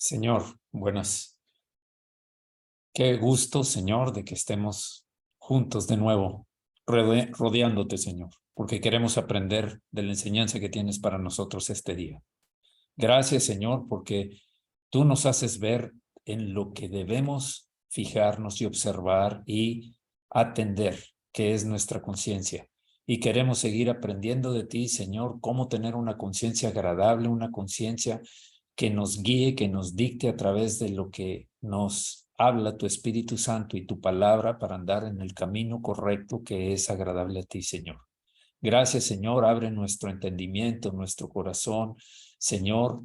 Señor, buenas. Qué gusto, Señor, de que estemos juntos de nuevo, rodeándote, Señor, porque queremos aprender de la enseñanza que tienes para nosotros este día. Gracias, Señor, porque tú nos haces ver en lo que debemos fijarnos y observar y atender, que es nuestra conciencia. Y queremos seguir aprendiendo de ti, Señor, cómo tener una conciencia agradable, una conciencia que nos guíe, que nos dicte a través de lo que nos habla tu Espíritu Santo y tu palabra para andar en el camino correcto que es agradable a ti, Señor. Gracias, Señor, abre nuestro entendimiento, nuestro corazón, Señor,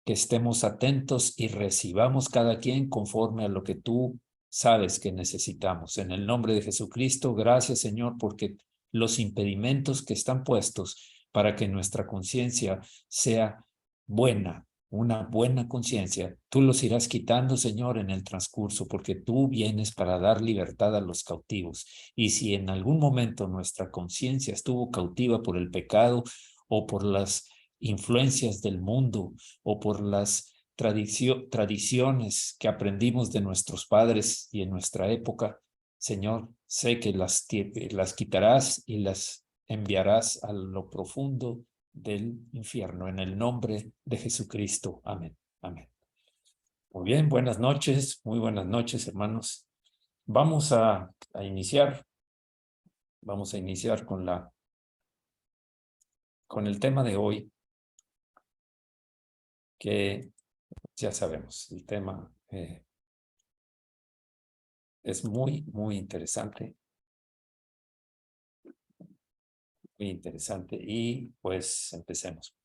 que estemos atentos y recibamos cada quien conforme a lo que tú sabes que necesitamos. En el nombre de Jesucristo, gracias, Señor, porque los impedimentos que están puestos para que nuestra conciencia sea buena, una buena conciencia, tú los irás quitando, Señor, en el transcurso, porque tú vienes para dar libertad a los cautivos. Y si en algún momento nuestra conciencia estuvo cautiva por el pecado o por las influencias del mundo o por las tradiciones que aprendimos de nuestros padres y en nuestra época, Señor, sé que las quitarás y las enviarás a lo profundo del infierno, en el nombre de Jesucristo. Amén. Amén. Muy bien, buenas noches, muy buenas noches, hermanos. Vamos a iniciar. Vamos a iniciar con el tema de hoy, que ya sabemos, el tema es muy, muy interesante. Muy interesante. Y pues empecemos.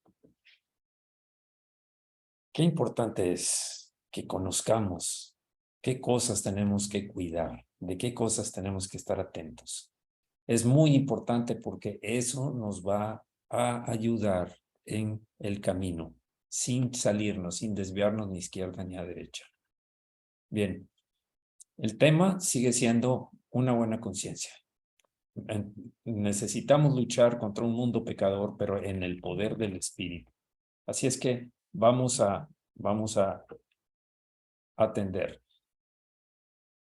Qué importante es que conozcamos qué cosas tenemos que cuidar, de qué cosas tenemos que estar atentos. Es muy importante porque eso nos va a ayudar en el camino, sin salirnos, sin desviarnos ni izquierda ni a derecha. Bien, el tema sigue siendo una buena conciencia. Necesitamos luchar contra un mundo pecador, pero en el poder del Espíritu. Así es que vamos a atender.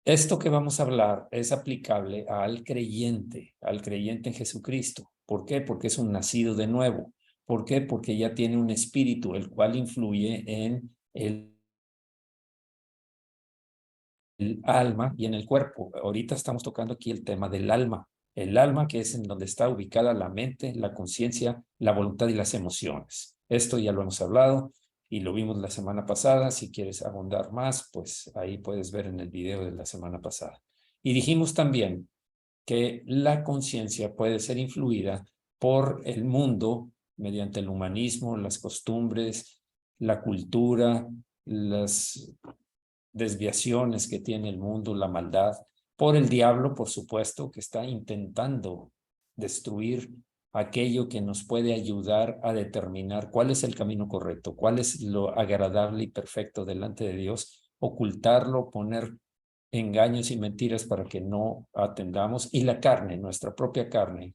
Esto que vamos a hablar es aplicable al creyente en Jesucristo. ¿Por qué? Porque es un nacido de nuevo. ¿Por qué? Porque ya tiene un espíritu, el cual influye en el alma y en el cuerpo. Ahorita estamos tocando aquí el tema del alma. El alma, que es en donde está ubicada la mente, la conciencia, la voluntad y las emociones. Esto ya lo hemos hablado y lo vimos la semana pasada. Si quieres abundar más, pues ahí puedes ver en el video de la semana pasada. Y dijimos también que la conciencia puede ser influida por el mundo mediante el humanismo, las costumbres, la cultura, las desviaciones que tiene el mundo, la maldad, por el diablo, por supuesto, que está intentando destruir aquello que nos puede ayudar a determinar cuál es el camino correcto, cuál es lo agradable y perfecto delante de Dios, ocultarlo, poner engaños y mentiras para que no atendamos, y la carne, nuestra propia carne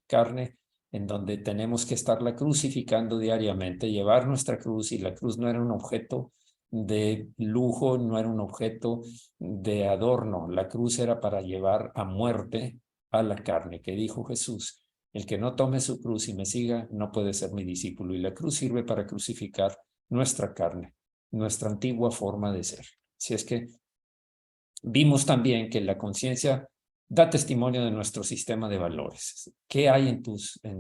en donde tenemos que estarla crucificando diariamente, llevar nuestra cruz, y la cruz no era un objeto de lujo, no era un objeto de adorno. La cruz era para llevar a muerte a la carne, que dijo Jesús: el que no tome su cruz y me siga no puede ser mi discípulo. Y la cruz sirve para crucificar nuestra carne, nuestra antigua forma de ser. Si es que vimos también que la conciencia da testimonio de nuestro sistema de valores. ¿Qué hay en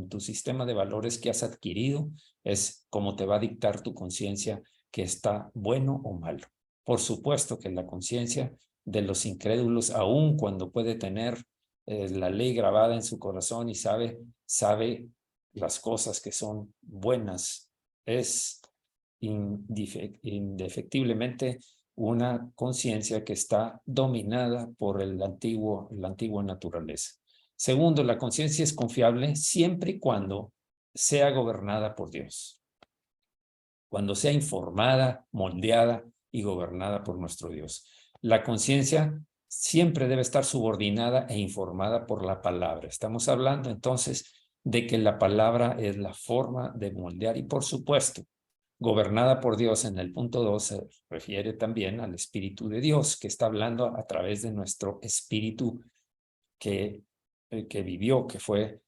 tu sistema de valores que has adquirido? Es cómo te va a dictar tu conciencia, que está bueno o malo. Por supuesto que la conciencia de los incrédulos, aun cuando puede tener la ley grabada en su corazón y sabe las cosas que son buenas, es indefectiblemente una conciencia que está dominada por la antigua naturaleza. Segundo, la conciencia es confiable siempre y cuando sea gobernada por Dios, cuando sea informada, moldeada y gobernada por nuestro Dios. La conciencia siempre debe estar subordinada e informada por la palabra. Estamos hablando entonces de que la palabra es la forma de moldear, y por supuesto, Gobernada por Dios en el punto 2 se refiere también al Espíritu de Dios, que está hablando a través de nuestro espíritu que vivió, que fue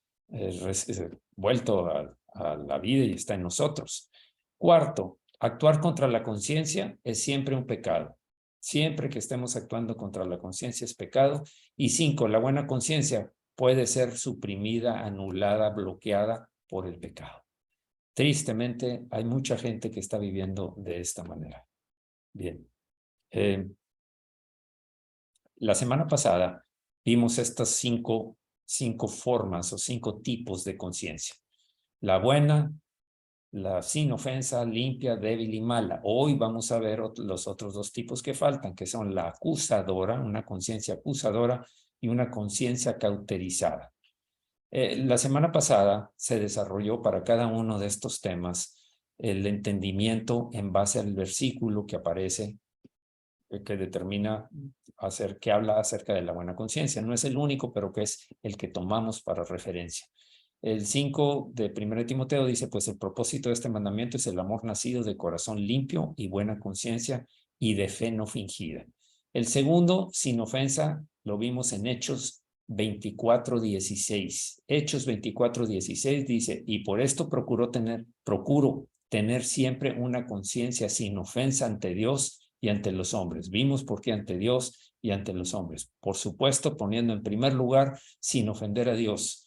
vuelto a la vida y está en nosotros. Cuarto, actuar contra la conciencia es siempre un pecado. Siempre que estemos actuando contra la conciencia es pecado. Y 5, la buena conciencia puede ser suprimida, anulada, bloqueada por el pecado. Tristemente, hay mucha gente que está viviendo de esta manera. Bien. La semana pasada vimos estas cinco formas o 5 tipos de conciencia. La buena, la sin ofensa, limpia, débil y mala. Hoy vamos a ver los otros 2 tipos que faltan, que son la acusadora, una conciencia acusadora y una conciencia cauterizada. La semana pasada se desarrolló para cada uno de estos temas el entendimiento en base al versículo que aparece, que determina, que habla acerca de la buena conciencia. No es el único, pero que es el que tomamos para referencia. El 5 de 1 Timoteo dice, pues el propósito de este mandamiento es el amor nacido de corazón limpio y buena conciencia y de fe no fingida. El segundo, sin ofensa, lo vimos en Hechos 24:16. Hechos 24:16 dice, y por esto procuro tener siempre una conciencia sin ofensa ante Dios y ante los hombres. Vimos por qué ante Dios y ante los hombres. Por supuesto, poniendo en primer lugar, sin ofender a Dios.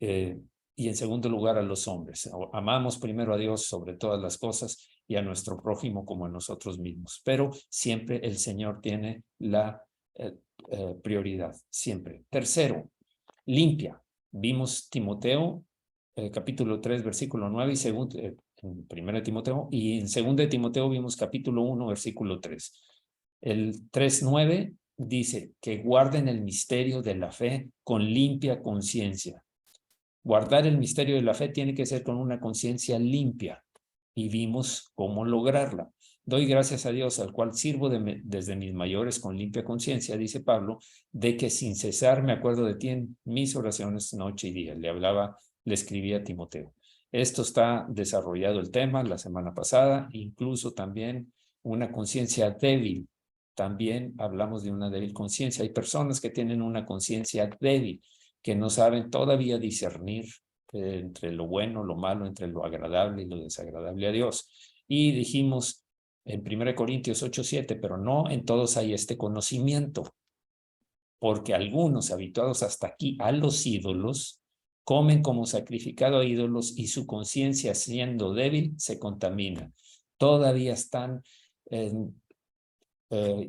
Y en segundo lugar a los hombres. Amamos primero a Dios sobre todas las cosas y a nuestro prójimo como a nosotros mismos. Pero siempre el Señor tiene la prioridad, siempre. Tercero, limpia. Vimos Timoteo, capítulo 3, versículo 9 y segundo, en 1 Timoteo, y en 2 Timoteo vimos capítulo 1, versículo 3. El 3:9 dice que guarden el misterio de la fe con limpia conciencia. Guardar el misterio de la fe tiene que ser con una conciencia limpia y vimos cómo lograrla. Doy gracias a Dios, al cual sirvo desde mis mayores con limpia conciencia, dice Pablo, de que sin cesar me acuerdo de ti en mis oraciones noche y día. Le escribí a Timoteo. Esto está desarrollado el tema la semana pasada, incluso también una conciencia débil. También hablamos de una débil conciencia. Hay personas que tienen una conciencia débil, que no saben todavía discernir entre lo bueno, lo malo, entre lo agradable y lo desagradable a Dios. Y dijimos en 1 Corintios 8:7, pero no en todos hay este conocimiento, porque algunos habituados hasta aquí a los ídolos comen como sacrificado a ídolos y su conciencia siendo débil se contamina. Todavía están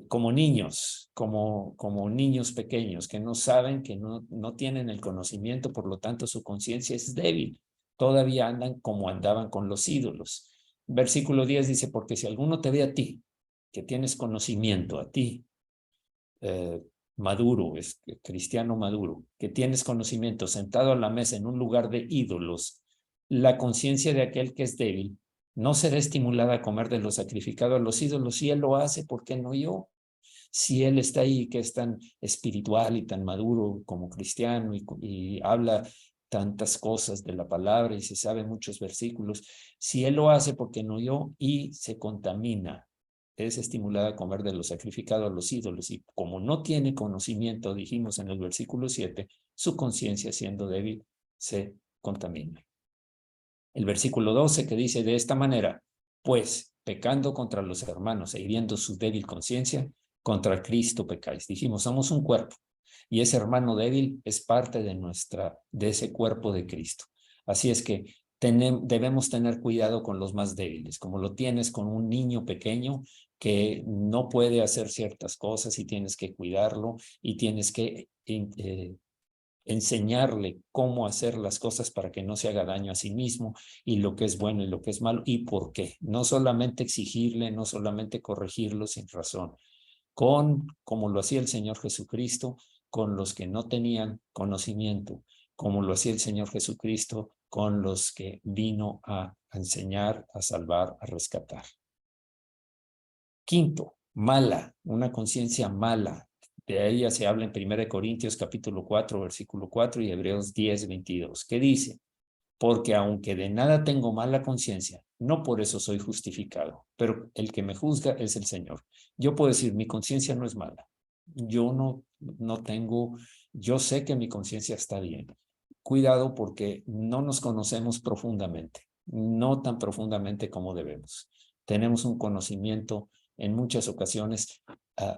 como niños, como niños pequeños que no saben, que no tienen el conocimiento, por lo tanto su conciencia es débil. Todavía andan como andaban con los ídolos. Versículo 10 dice, porque si alguno te ve a ti, que tienes conocimiento, a ti, maduro, es cristiano maduro, que tienes conocimiento, sentado a la mesa en un lugar de ídolos, la conciencia de aquel que es débil no será estimulada a comer de lo sacrificado a los ídolos. Si él lo hace, ¿por qué no yo? Si él está ahí, que es tan espiritual y tan maduro como cristiano y habla tantas cosas de la palabra y se sabe muchos versículos, si él lo hace, ¿por qué no yo? Y se contamina. Es estimulada a comer de lo sacrificado a los ídolos. Y como no tiene conocimiento, dijimos en el versículo 7, su conciencia siendo débil se contamina. El versículo 12 que dice de esta manera, pues pecando contra los hermanos e hiriendo su débil conciencia, contra Cristo pecáis. Dijimos, somos un cuerpo y ese hermano débil es parte de ese cuerpo de Cristo. Así es que debemos tener cuidado con los más débiles, como lo tienes con un niño pequeño que no puede hacer ciertas cosas y tienes que cuidarlo y tienes que enseñarle cómo hacer las cosas para que no se haga daño a sí mismo y lo que es bueno y lo que es malo y por qué. No solamente exigirle, no solamente corregirlo sin razón, como lo hacía el Señor Jesucristo con los que no tenían conocimiento, como lo hacía el Señor Jesucristo con los que vino a enseñar, a salvar, a rescatar. Quinto, mala, una conciencia mala. De ella se habla en 1 Corintios capítulo 4, versículo 4 y Hebreos 10, 22. ¿Qué dice? porque aunque de nada tengo mala conciencia, no por eso soy justificado, pero el que me juzga es el Señor. Yo puedo decir, mi conciencia no es mala. Yo no tengo, yo sé que mi conciencia está bien. Cuidado porque no nos conocemos profundamente, no tan profundamente como debemos. Tenemos un conocimiento en muchas ocasiones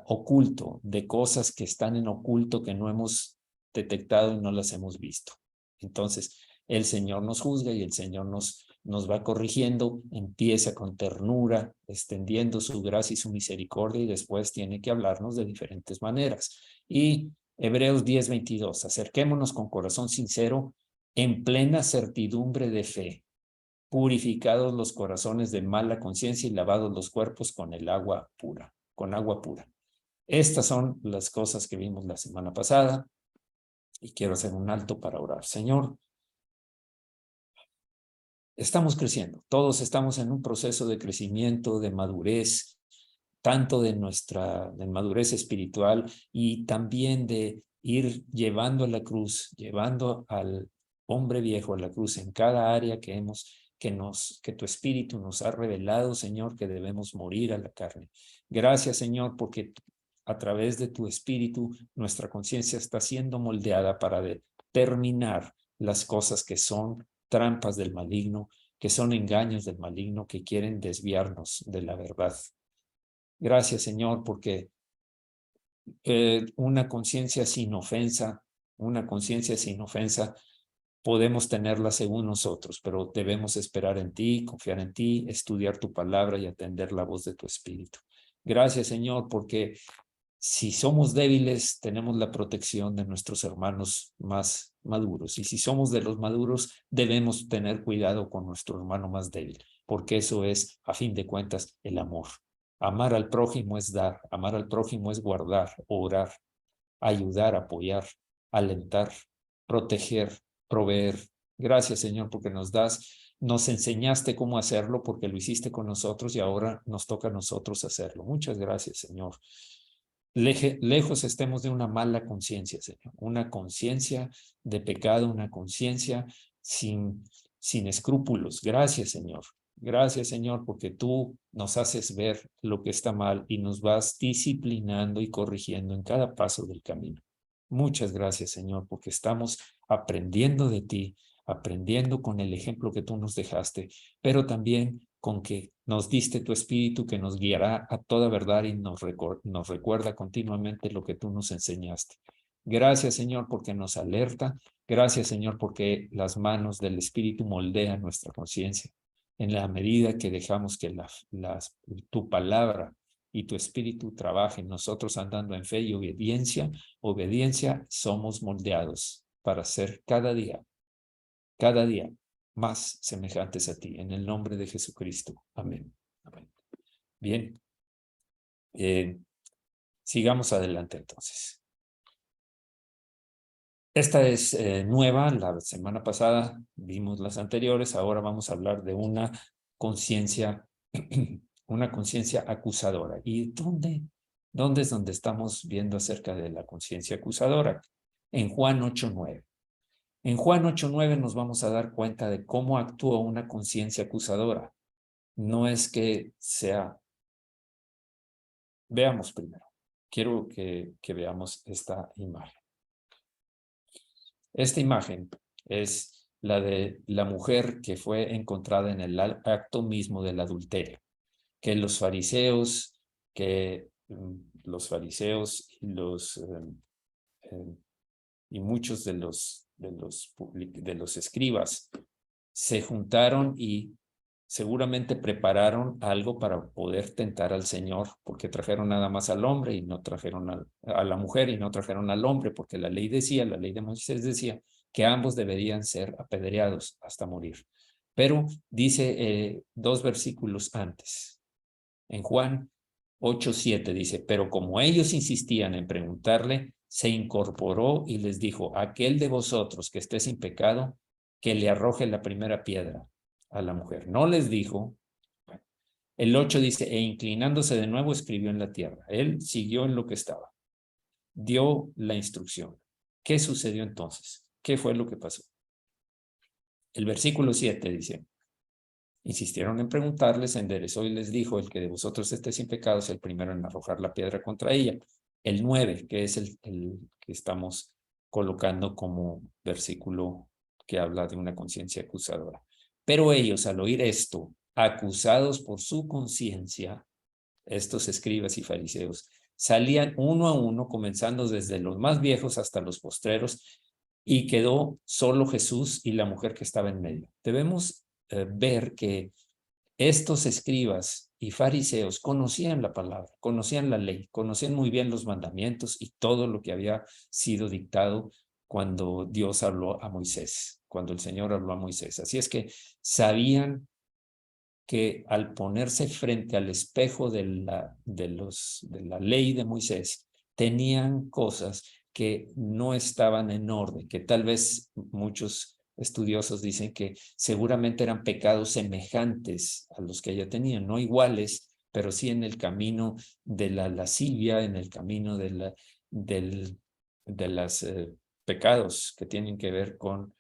oculto, de cosas que están en oculto que no hemos detectado y no las hemos visto. Entonces, el Señor nos juzga y el Señor nos va corrigiendo, empieza con ternura, extendiendo su gracia y su misericordia y después tiene que hablarnos de diferentes maneras. Y Hebreos 10:22, acerquémonos con corazón sincero, en plena certidumbre de fe, purificados los corazones de mala conciencia y lavados los cuerpos con el agua pura, con agua pura. Estas son las cosas que vimos la semana pasada y quiero hacer un alto para orar. Señor, estamos creciendo, todos estamos en un proceso de crecimiento, de madurez, tanto de nuestra de madurez espiritual y también de ir llevando a la cruz, llevando al hombre viejo a la cruz en cada área que tu espíritu nos ha revelado, Señor, que debemos morir a la carne. Gracias, Señor, porque a través de tu espíritu nuestra conciencia está siendo moldeada para determinar las cosas que son trampas del maligno, que son engaños del maligno, que quieren desviarnos de la verdad. Gracias, Señor, porque una conciencia sin ofensa, podemos tenerla según nosotros, pero debemos esperar en ti, confiar en ti, estudiar tu palabra y atender la voz de tu espíritu. Gracias, Señor, porque si somos débiles, tenemos la protección de nuestros hermanos más maduros. Y si somos de los maduros, debemos tener cuidado con nuestro hermano más débil, porque eso es, a fin de cuentas, el amor. Amar al prójimo es dar, amar al prójimo es guardar, orar, ayudar, apoyar, alentar, proteger, proveer. Gracias, Señor, porque nos enseñaste cómo hacerlo, porque lo hiciste con nosotros y ahora nos toca a nosotros hacerlo. Muchas gracias, Señor. Lejos estemos de una mala conciencia, Señor. Una conciencia de pecado, una conciencia sin escrúpulos. Gracias, Señor. Gracias, Señor, porque tú nos haces ver lo que está mal y nos vas disciplinando y corrigiendo en cada paso del camino. Muchas gracias, Señor, porque estamos aprendiendo de ti, aprendiendo con el ejemplo que tú nos dejaste, pero también con que nos diste tu espíritu que nos guiará a toda verdad y nos recuerda continuamente lo que tú nos enseñaste. Gracias, Señor, porque nos alerta. Gracias, Señor, porque las manos del espíritu moldean nuestra conciencia. En la medida que dejamos que tu palabra y tu espíritu trabajen nosotros andando en fe y obediencia, somos moldeados para ser cada día más semejantes a ti, en el nombre de Jesucristo. Amén. Amén. Bien, sigamos adelante entonces. Esta es nueva, la semana pasada vimos las anteriores, ahora vamos a hablar de una conciencia acusadora. ¿Y dónde es donde estamos viendo acerca de la conciencia acusadora? En Juan 8:9. En Juan 8:9 nos vamos a dar cuenta de cómo actúa una conciencia acusadora. No es que sea... Veamos primero. Quiero que veamos esta imagen. Esta imagen es la de la mujer que fue encontrada en el acto mismo del adulterio, que los fariseos y muchos de los escribas se juntaron y seguramente prepararon algo para poder tentar al Señor, porque trajeron nada más al hombre y no trajeron a la mujer y no trajeron al hombre, porque la ley de Moisés decía que ambos deberían ser apedreados hasta morir. Pero dice 2 versículos antes, en Juan 8:7 dice, pero como ellos insistían en preguntarle, se incorporó y les dijo, aquel de vosotros que esté sin pecado, que le arroje la primera piedra a la mujer. No les dijo. El 8 dice, e inclinándose de nuevo escribió en la tierra. Él siguió en lo que estaba. Dio la instrucción. ¿Qué sucedió entonces? ¿Qué fue lo que pasó? El versículo 7 dice, insistieron en preguntarles, enderezó y les dijo, el que de vosotros esté sin pecado es el primero en arrojar la piedra contra ella. El 9, que es el que estamos colocando como versículo que habla de una conciencia acusadora. Pero ellos, al oír esto, acusados por su conciencia, estos escribas y fariseos, salían uno a uno, comenzando desde los más viejos hasta los postreros, y quedó solo Jesús y la mujer que estaba en medio. Debemos ver que estos escribas y fariseos conocían la palabra, conocían la ley, conocían muy bien los mandamientos y todo lo que había sido dictado cuando Dios habló a Moisés, cuando el Señor habló a Moisés. Así es que sabían que al ponerse frente al espejo de la ley de Moisés, tenían cosas que no estaban en orden, que tal vez muchos estudiosos dicen que seguramente eran pecados semejantes a los que ella tenía, no iguales, pero sí en el camino de la lascivia, en el camino de los pecados que tienen que ver con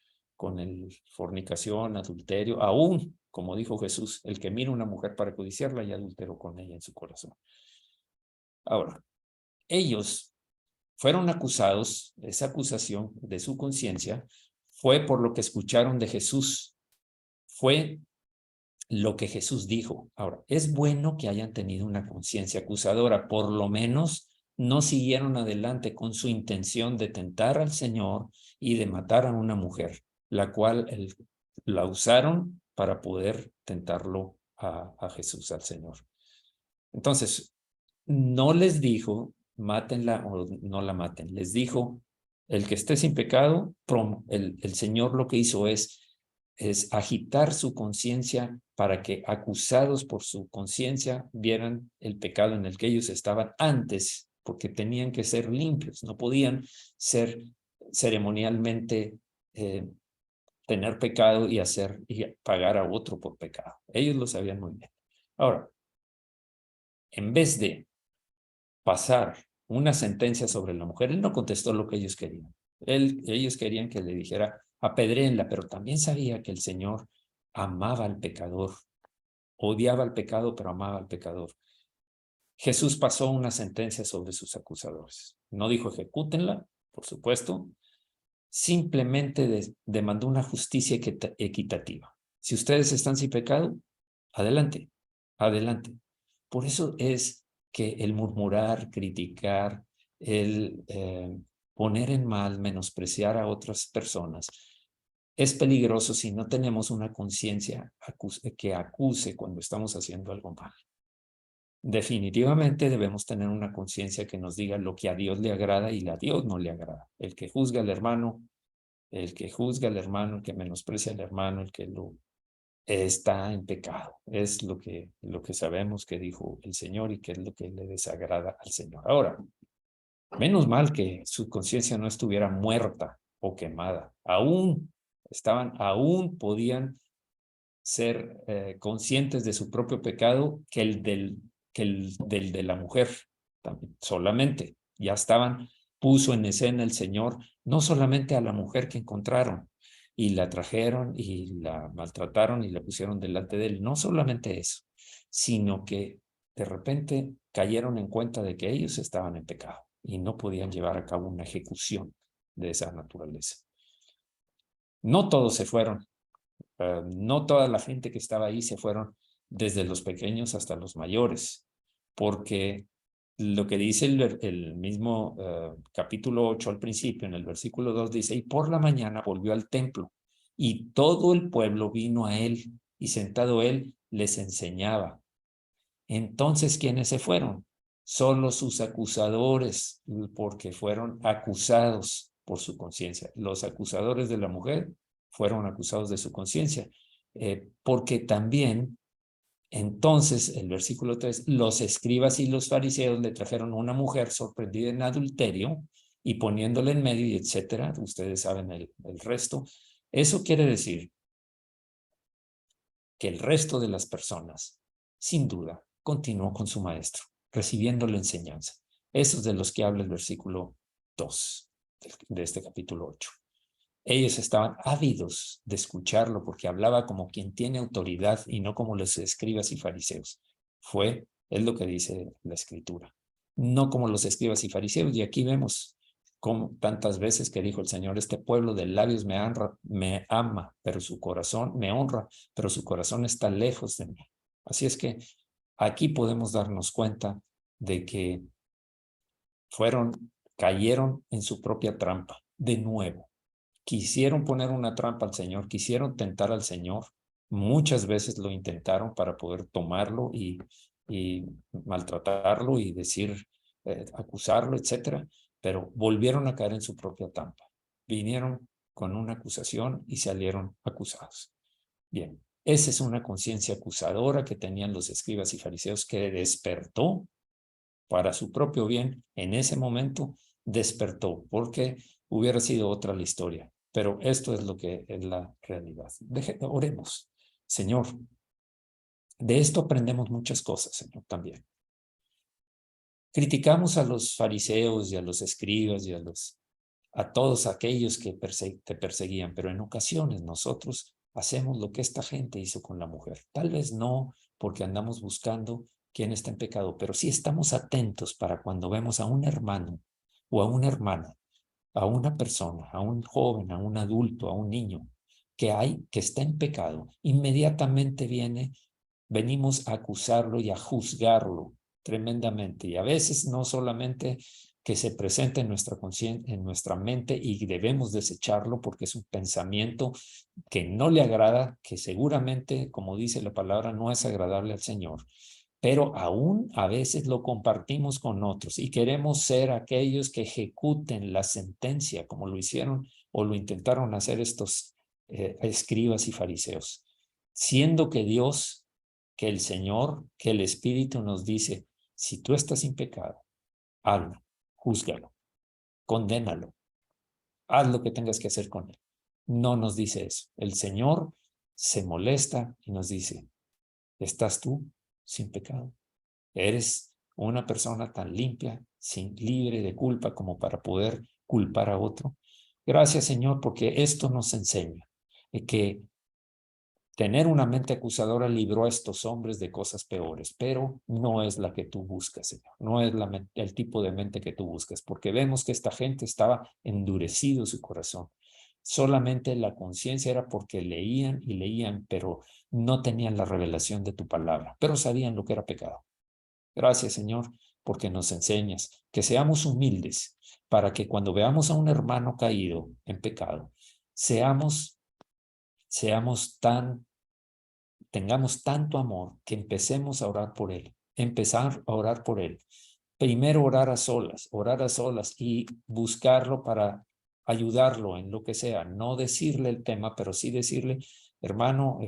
el fornicación, adulterio, aún, como dijo Jesús, el que mira a una mujer para codiciarla ya adulteró con ella en su corazón. Ahora, ellos fueron acusados, esa acusación de su conciencia fue por lo que escucharon de Jesús, fue lo que Jesús dijo. Ahora, es bueno que hayan tenido una conciencia acusadora, por lo menos no siguieron adelante con su intención de tentar al Señor y de matar a una mujer, la cual la usaron para poder tentarlo a Jesús, al Señor. Entonces, no les dijo, mátenla o no la maten. Les dijo, el que esté sin pecado, el Señor lo que hizo es agitar su conciencia para que acusados por su conciencia vieran el pecado en el que ellos estaban antes, porque tenían que ser limpios, no podían ser ceremonialmente tener pecado y pagar a otro por pecado. Ellos lo sabían muy bien. Ahora, en vez de pasar una sentencia sobre la mujer, él no contestó lo que ellos querían. Ellos querían que le dijera, apedréenla, pero también sabía que el Señor amaba al pecador, odiaba al pecado, pero amaba al pecador. Jesús pasó una sentencia sobre sus acusadores. No dijo ejecútenla, por supuesto, simplemente demandó una justicia equitativa. Si ustedes están sin pecado, adelante, adelante. Por eso es que el murmurar, criticar, el poner en mal, menospreciar a otras personas, es peligroso si no tenemos una conciencia que acuse cuando estamos haciendo algo mal. Definitivamente debemos tener una conciencia que nos diga lo que a Dios le agrada y a Dios no le agrada. El que juzga al hermano, el que menosprecia al hermano, el que lo está en pecado. Es lo que sabemos que dijo el Señor y que es lo que le desagrada al Señor. Ahora, menos mal que su conciencia no estuviera muerta o quemada. Aún podían ser conscientes de su propio pecado que el del de la mujer también, solamente. Ya puso en escena el Señor, no solamente a la mujer que encontraron y la trajeron y la maltrataron y la pusieron delante de él, no solamente eso, sino que de repente cayeron en cuenta de que ellos estaban en pecado y no podían llevar a cabo una ejecución de esa naturaleza. No todos se fueron, no toda la gente que estaba ahí se fueron, desde los pequeños hasta los mayores, porque lo que dice el mismo capítulo 8 al principio, en el versículo 2 dice, y por la mañana volvió al templo, y todo el pueblo vino a él, y sentado él les enseñaba. Entonces, ¿quiénes se fueron? Solo sus acusadores, porque fueron acusados por su conciencia. Los acusadores de la mujer fueron acusados de su conciencia, porque también, entonces, el versículo 3, los escribas y los fariseos le trajeron a una mujer sorprendida en adulterio y poniéndola en medio, y etcétera. Ustedes saben el resto. Eso quiere decir que el resto de las personas, sin duda, continuó con su maestro, recibiendo la enseñanza. Esos de los que habla el versículo 2 de este capítulo 8. Ellos estaban ávidos de escucharlo porque hablaba como quien tiene autoridad y no como los escribas y fariseos. Es lo que dice la Escritura. No como los escribas y fariseos. Y aquí vemos como tantas veces que dijo el Señor, este pueblo de labios me ama, pero su corazón me honra, pero su corazón está lejos de mí. Así es que aquí podemos darnos cuenta de que cayeron en su propia trampa de nuevo. Quisieron poner una trampa al Señor, quisieron tentar al Señor. Muchas veces lo intentaron para poder tomarlo y maltratarlo y decir, acusarlo, etcétera, pero volvieron a caer en su propia trampa. Vinieron con una acusación y salieron acusados. Bien, esa es una conciencia acusadora que tenían los escribas y fariseos que despertó para su propio bien. En ese momento despertó, porque hubiera sido otra la historia. Pero esto es lo que es la realidad. Oremos. Señor, de esto aprendemos muchas cosas, Señor, también. Criticamos a los fariseos y a los escribas y a todos aquellos que te perseguían, pero en ocasiones nosotros hacemos lo que esta gente hizo con la mujer. Tal vez no porque andamos buscando quién está en pecado, pero sí estamos atentos para cuando vemos a un hermano o a una hermana, a una persona, a un joven, a un adulto, a un niño que está en pecado, inmediatamente venimos a acusarlo y a juzgarlo tremendamente. Y a veces no solamente que se presenta en nuestra mente y debemos desecharlo porque es un pensamiento que no le agrada, que seguramente, como dice la palabra, no es agradable al Señor. Pero aún a veces lo compartimos con otros y queremos ser aquellos que ejecuten la sentencia como lo hicieron o lo intentaron hacer estos escribas y fariseos. Siendo que Dios, que el Señor, que el Espíritu nos dice, si tú estás sin pecado, hazlo, júzgalo, condénalo, haz lo que tengas que hacer con él. No nos dice eso. El Señor se molesta y nos dice, ¿estás tú sin pecado? ¿Eres una persona tan limpia, libre de culpa como para poder culpar a otro? Gracias, Señor, porque esto nos enseña que tener una mente acusadora libró a estos hombres de cosas peores, pero no es la que tú buscas, Señor. No es el tipo de mente que tú buscas, porque vemos que esta gente estaba endurecido su corazón. Solamente la conciencia era porque leían y leían, pero no tenían la revelación de tu palabra, pero sabían lo que era pecado. Gracias, Señor, porque nos enseñas que seamos humildes para que cuando veamos a un hermano caído en pecado, tengamos tanto amor que empecemos a orar por él, empezar a orar por él. Primero orar a solas y buscarlo para ayudarlo en lo que sea, no decirle el tema, pero sí decirle, hermano,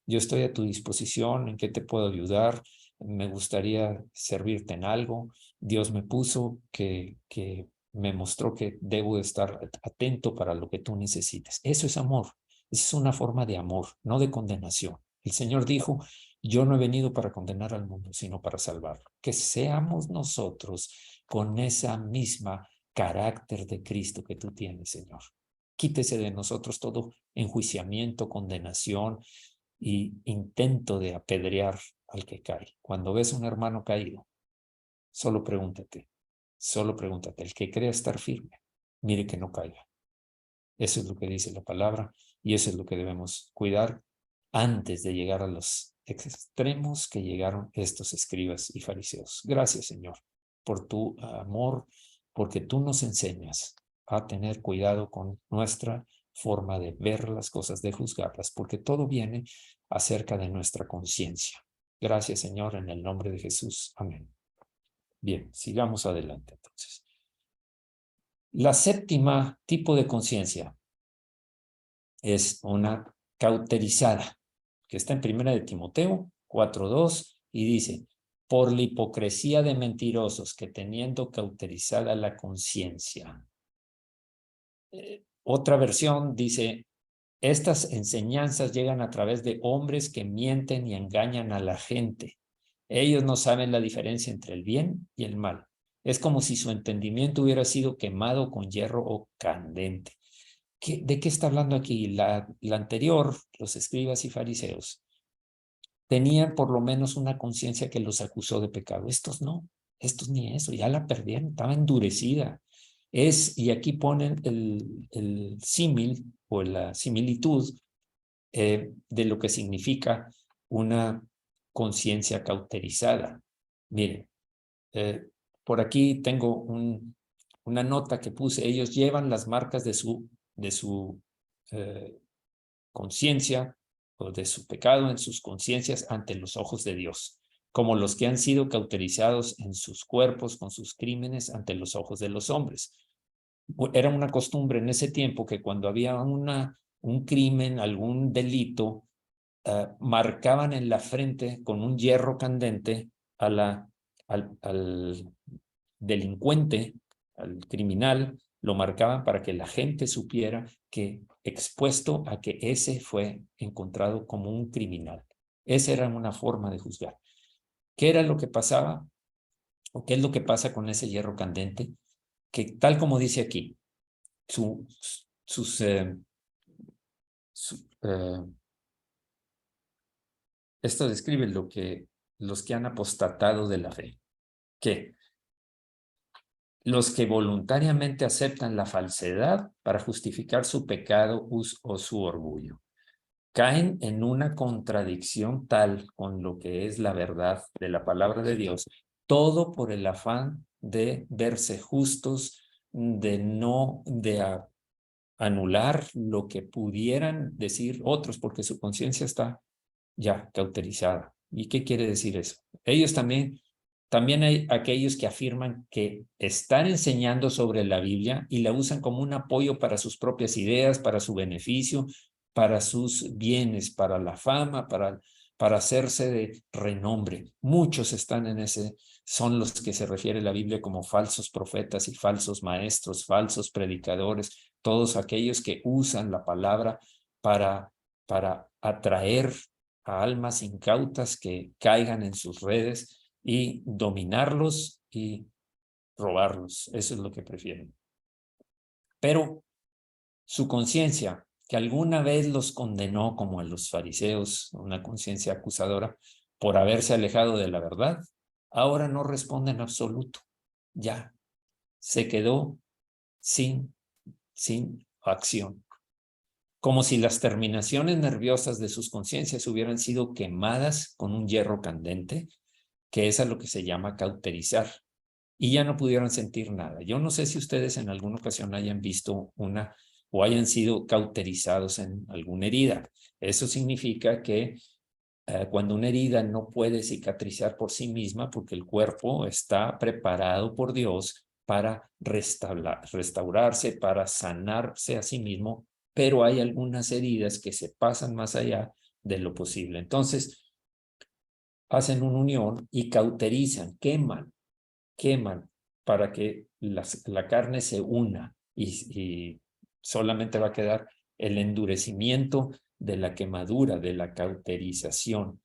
yo estoy a tu disposición, ¿en qué te puedo ayudar? Me gustaría servirte en algo. Dios me puso que me mostró que debo estar atento para lo que tú necesites. Eso es amor. Esa es una forma de amor, no de condenación. El Señor dijo, yo no he venido para condenar al mundo, sino para salvarlo. Que seamos nosotros con esa misma carácter de Cristo que tú tienes, Señor. Quítese de nosotros todo enjuiciamiento, condenación y intento de apedrear al que cae. Cuando ves a un hermano caído, solo pregúntate, el que crea estar firme, mire que no caiga. Eso es lo que dice la palabra y eso es lo que debemos cuidar antes de llegar a los extremos que llegaron estos escribas y fariseos. Gracias, Señor, por tu amor, porque tú nos enseñas a tener cuidado con nuestra forma de ver las cosas, de juzgarlas, porque todo viene acerca de nuestra conciencia. Gracias, Señor, en el nombre de Jesús. Amén. Bien, sigamos adelante entonces. La séptima tipo de conciencia es una cauterizada, que está en Primera de Timoteo 4:2 y dice, por la hipocresía de mentirosos que teniendo cauterizada la conciencia. Otra versión dice, estas enseñanzas llegan a través de hombres que mienten y engañan a la gente. Ellos no saben la diferencia entre el bien y el mal. Es como si su entendimiento hubiera sido quemado con hierro o candente. ¿De qué está hablando aquí? La anterior, los escribas y fariseos, tenían por lo menos una conciencia que los acusó de pecado. Estos no, estos ni eso, ya la perdieron, estaba endurecida. Y aquí ponen el símil o la similitud de lo que significa una conciencia cauterizada. Miren, por aquí tengo una nota que puse. Ellos llevan las marcas de su conciencia o de su pecado en sus conciencias ante los ojos de Dios, como los que han sido cauterizados en sus cuerpos con sus crímenes ante los ojos de los hombres. Era una costumbre en ese tiempo que cuando había un crimen, algún delito, marcaban en la frente con un hierro candente al delincuente, al criminal, lo marcaban para que la gente supiera que expuesto a que ese fue encontrado como un criminal. Esa era una forma de juzgar. ¿Qué era lo que pasaba? ¿O qué es lo que pasa con ese hierro candente? Que tal como dice aquí, esto describe los que han apostatado de la fe, que los que voluntariamente aceptan la falsedad para justificar su pecado o su orgullo, caen en una contradicción tal con lo que es la verdad de la palabra de Dios, todo por el afán de verse justos, de anular lo que pudieran decir otros, porque su conciencia está ya cauterizada. ¿Y qué quiere decir eso? Ellos también hay aquellos que afirman que están enseñando sobre la Biblia y la usan como un apoyo para sus propias ideas, para su beneficio, para sus bienes, para la fama, para hacerse de renombre. Muchos están son los que se refiere la Biblia como falsos profetas y falsos maestros, falsos predicadores, todos aquellos que usan la palabra para atraer a almas incautas que caigan en sus redes y dominarlos y robarlos. Eso es lo que prefieren. Pero su conciencia, que alguna vez los condenó como a los fariseos, una conciencia acusadora, por haberse alejado de la verdad, ahora no responde en absoluto. Ya se quedó sin acción. Como si las terminaciones nerviosas de sus conciencias hubieran sido quemadas con un hierro candente, que es a lo que se llama cauterizar, y ya no pudieron sentir nada. Yo no sé si ustedes en alguna ocasión hayan visto o hayan sido cauterizados en alguna herida. Eso significa que cuando una herida no puede cicatrizar por sí misma, porque el cuerpo está preparado por Dios para restaurarse, para sanarse a sí mismo, pero hay algunas heridas que se pasan más allá de lo posible. Entonces, hacen una unión y cauterizan, queman para que la carne se una y solamente va a quedar el endurecimiento de la quemadura, de la cauterización.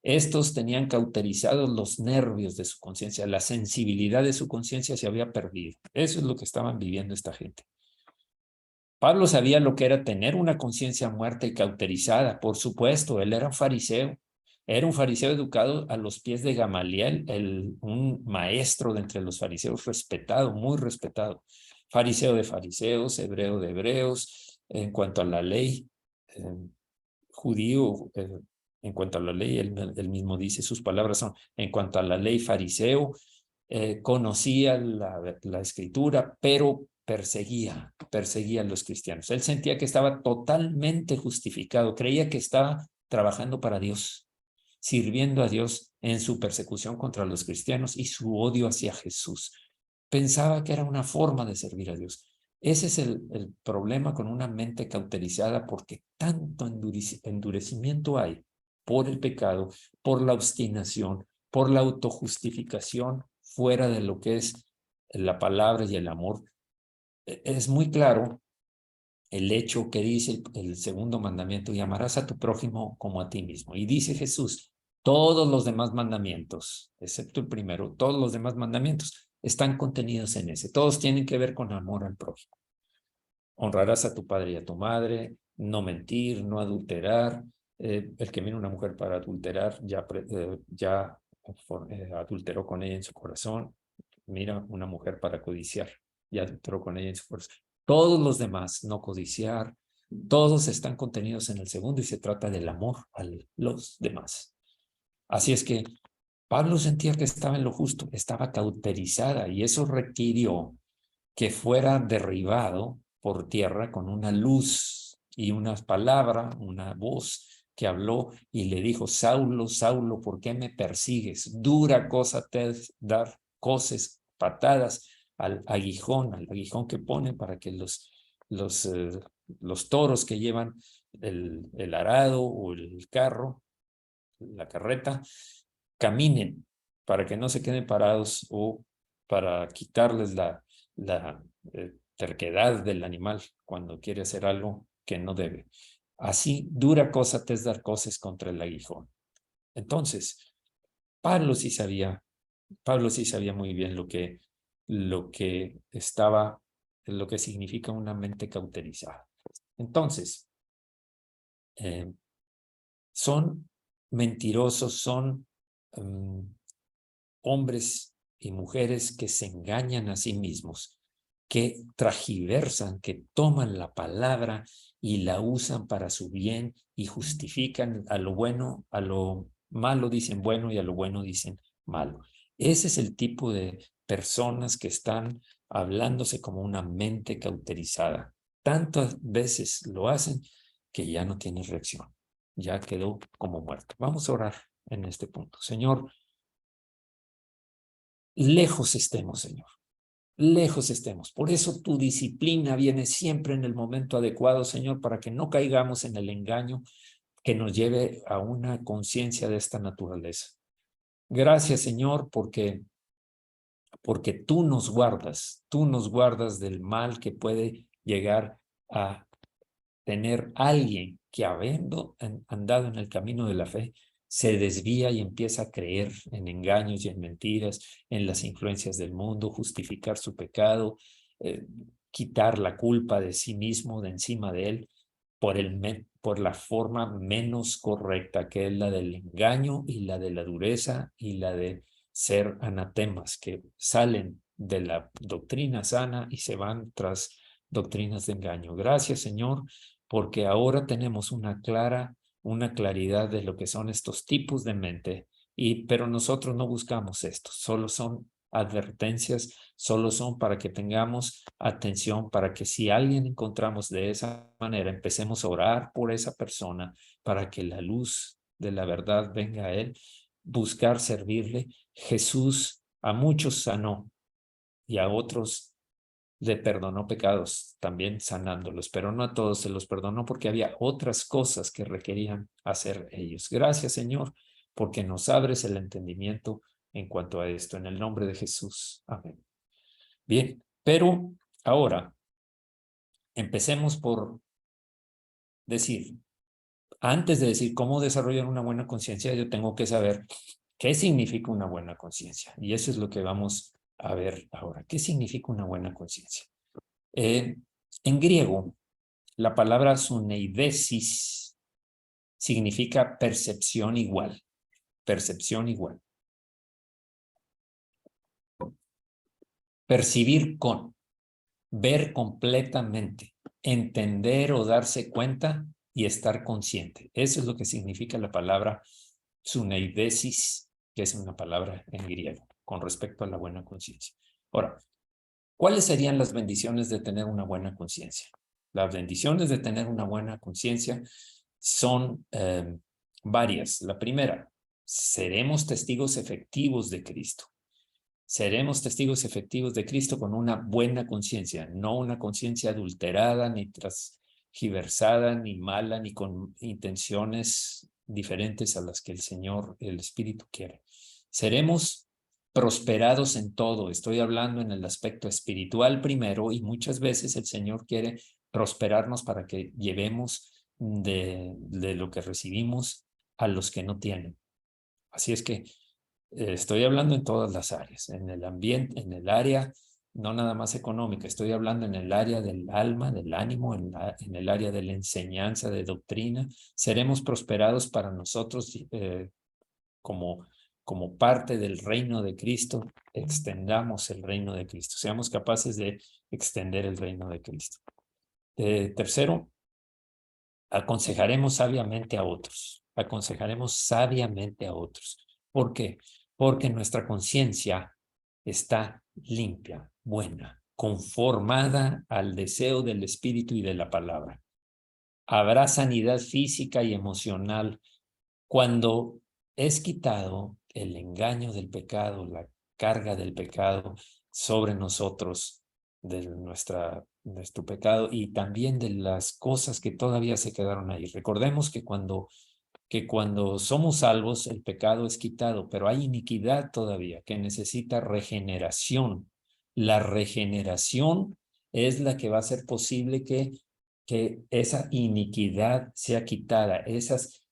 Estos tenían cauterizados los nervios de su conciencia, la sensibilidad de su conciencia se había perdido. Eso es lo que estaban viviendo esta gente. Pablo sabía lo que era tener una conciencia muerta y cauterizada, por supuesto, él era un fariseo educado a los pies de Gamaliel, un maestro de entre los fariseos respetado, muy respetado, fariseo de fariseos, hebreo de hebreos, en cuanto a la ley, judío, en cuanto a la ley, él mismo dice, sus palabras son, en cuanto a la ley fariseo, conocía la escritura, pero perseguía a los cristianos. Él sentía que estaba totalmente justificado, creía que estaba trabajando para Dios, sirviendo a Dios en su persecución contra los cristianos y su odio hacia Jesús. Pensaba que era una forma de servir a Dios. Ese es el problema con una mente cauterizada, porque tanto endurecimiento hay por el pecado, por la obstinación, por la autojustificación fuera de lo que es la palabra y el amor. Es muy claro el hecho que dice el segundo mandamiento: y amarás a tu prójimo como a ti mismo. Y dice Jesús, todos los demás mandamientos, excepto el primero, todos los demás mandamientos están contenidos en ese. Todos tienen que ver con amor al prójimo. honrarás a tu padre y a tu madre, no mentir, no adulterar. El que mira a una mujer para adulterar ya adulteró con ella en su corazón. Mira una mujer para codiciar, ya adulteró con ella en su corazón. Todos los demás, no codiciar, todos están contenidos en el segundo y se trata del amor a los demás. Así es que Pablo sentía que estaba en lo justo, estaba cauterizada y eso requirió que fuera derribado por tierra con una luz y una palabra, una voz que habló y le dijo: Saulo, Saulo, ¿por qué me persigues? Dura cosa te es dar coces, patadas al aguijón que ponen para que los toros que llevan el arado o el carro, la carreta, caminen, para que no se queden parados o para quitarles la terquedad del animal cuando quiere hacer algo que no debe. Así dura cosa te es dar coces contra el aguijón. Entonces, Pablo sí sabía muy bien lo que significa una mente cauterizada. Entonces, son mentirosos, son hombres y mujeres que se engañan a sí mismos, que tragiversan, que toman la palabra y la usan para su bien y justifican a lo bueno, a lo malo dicen bueno y a lo bueno dicen malo. Ese es el tipo de personas que están hablándose como una mente cauterizada. Tantas veces lo hacen que ya no tiene reacción, ya quedó como muerto. Vamos a orar en este punto. Señor, lejos estemos, Señor. Lejos estemos. Por eso tu disciplina viene siempre en el momento adecuado, Señor, para que no caigamos en el engaño que nos lleve a una conciencia de esta naturaleza. Gracias, Señor, porque tú nos guardas del mal que puede llegar a tener alguien que, habiendo andado en el camino de la fe, se desvía y empieza a creer en engaños y en mentiras, en las influencias del mundo, justificar su pecado, quitar la culpa de sí mismo, de encima de él, por la forma menos correcta, que es la del engaño y la de la dureza y la de ser anatemas, que salen de la doctrina sana y se van tras doctrinas de engaño. Gracias, Señor, porque ahora tenemos una claridad de lo que son estos tipos de mente, pero nosotros no buscamos esto, solo son advertencias, solo son para que tengamos atención, para que si alguien encontramos de esa manera, empecemos a orar por esa persona para que la luz de la verdad venga a él, buscar servirle. Jesús a muchos sanó y a otros le perdonó pecados, también sanándolos, pero no a todos se los perdonó porque había otras cosas que requerían hacer ellos. Gracias, Señor, porque nos abres el entendimiento en cuanto a esto, en el nombre de Jesús. Amén. Bien, pero ahora empecemos por decir, antes de decir cómo desarrollar una buena conciencia, yo tengo que saber qué significa una buena conciencia. Y eso es lo que vamos a ver ahora. ¿Qué significa una buena conciencia? En griego, la palabra suneidesis significa percepción igual. Percepción igual. Percibir con, ver completamente, entender o darse cuenta y estar consciente. Eso es lo que significa la palabra suneidesis, que es una palabra en griego, con respecto a la buena conciencia. Ahora, ¿cuáles serían las bendiciones de tener una buena conciencia? Las bendiciones de tener una buena conciencia son varias. La primera, seremos testigos efectivos de Cristo. Seremos testigos efectivos de Cristo con una buena conciencia, no una conciencia adulterada, ni transgiversada, ni mala, ni con intenciones diferentes a las que el Señor, el Espíritu quiere. Seremos prosperados en todo. Estoy hablando en el aspecto espiritual primero, y muchas veces el Señor quiere prosperarnos para que llevemos de lo que recibimos a los que no tienen. Así es que estoy hablando en todas las áreas, en el ambiente, en el área no nada más económica, estoy hablando en el área del alma, del ánimo, en el área de la enseñanza, de doctrina. Seremos prosperados para nosotros como parte del reino de Cristo. Extendamos el reino de Cristo, seamos capaces de extender el reino de Cristo. Tercero, aconsejaremos sabiamente a otros. Aconsejaremos sabiamente a otros. ¿Por qué? Porque nuestra conciencia está limpia, buena, conformada al deseo del Espíritu y de la palabra. Habrá sanidad física y emocional cuando es quitado el engaño del pecado, la carga del pecado sobre nosotros, de nuestro pecado y también de las cosas que todavía se quedaron ahí. Recordemos que cuando somos salvos, el pecado es quitado, pero hay iniquidad todavía que necesita regeneración. La regeneración es la que va a hacer posible que esa iniquidad sea quitada, esas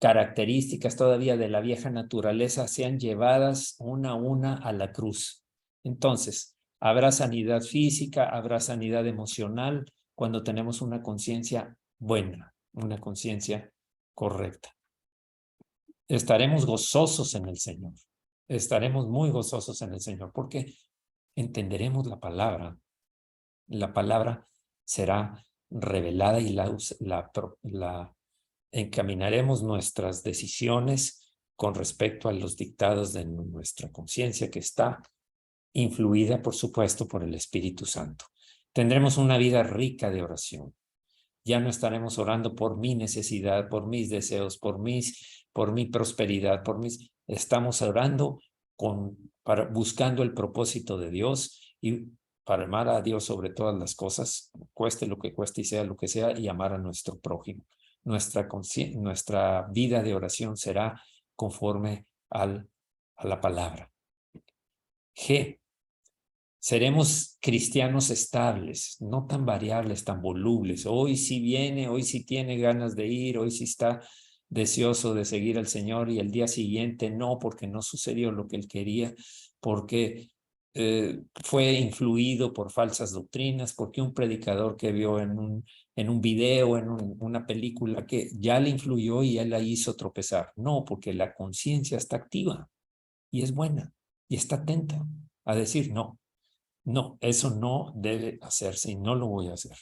características todavía de la vieja naturaleza sean llevadas una a una a la cruz. Entonces, habrá sanidad física, habrá sanidad emocional cuando tenemos una conciencia buena, una conciencia correcta. Estaremos gozosos en el Señor. Estaremos muy gozosos en el Señor porque entenderemos la palabra. La palabra será revelada y la encaminaremos nuestras decisiones con respecto a los dictados de nuestra conciencia, que está influida, por supuesto, por el Espíritu Santo. Tendremos una vida rica de oración. Ya no estaremos orando por mi necesidad, por mis deseos, por mi prosperidad, estamos orando buscando el propósito de Dios y para amar a Dios sobre todas las cosas, cueste lo que cueste y sea lo que sea, y amar a nuestro prójimo. Nuestra vida de oración será conforme a la palabra. G. Seremos cristianos estables, no tan variables, tan volubles. Hoy sí viene, hoy sí tiene ganas de ir, hoy sí está deseoso de seguir al Señor y el día siguiente no, porque no sucedió lo que él quería, porque fue influido por falsas doctrinas, porque un predicador que vio en un video, una película que ya le influyó y él la hizo tropezar. No, porque la conciencia está activa y es buena y está atenta a decir no. No, eso no debe hacerse y no lo voy a hacer.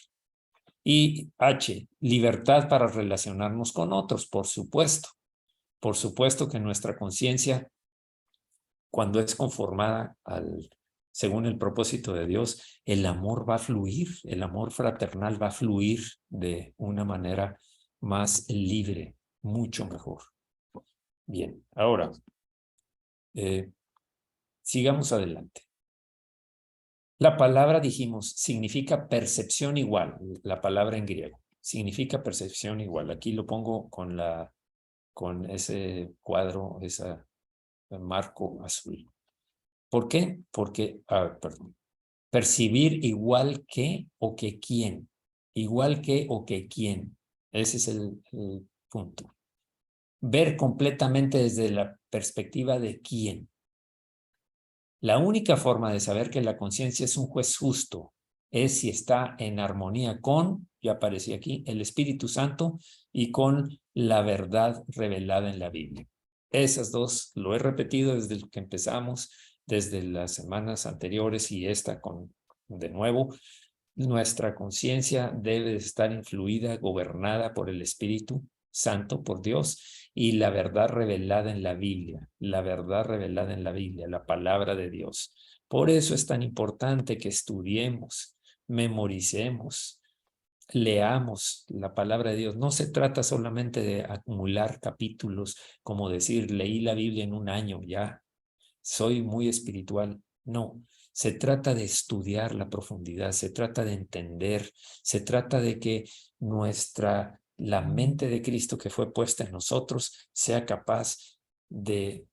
Y H, libertad para relacionarnos con otros, por supuesto. Por supuesto que nuestra conciencia, cuando es conformada según el propósito de Dios, el amor va a fluir, el amor fraternal va a fluir de una manera más libre, mucho mejor. Bien, ahora, sigamos adelante. La palabra, dijimos, significa percepción igual, la palabra en griego. Significa percepción igual. Aquí lo pongo con ese cuadro, ese marco azul. ¿Por qué? Porque, perdón, percibir igual que o que quién. Igual que o que quién. Ese es el punto. Ver completamente desde la perspectiva de quién. La única forma de saber que la conciencia es un juez justo es si está en armonía con, ya aparecía aquí, el Espíritu Santo y con la verdad revelada en la Biblia. Esas dos lo he repetido desde que empezamos, desde las semanas anteriores y esta de nuevo. Nuestra conciencia debe estar influida, gobernada por el Espíritu Santo, por Dios, y la verdad revelada en la Biblia, la verdad revelada en la Biblia, la palabra de Dios. Por eso es tan importante que estudiemos, memoricemos, leamos la palabra de Dios. No se trata solamente de acumular capítulos, como decir, leí la Biblia en un año, ya soy muy espiritual. No, se trata de estudiar la profundidad, se trata de entender, se trata de que la mente de Cristo que fue puesta en nosotros sea capaz de,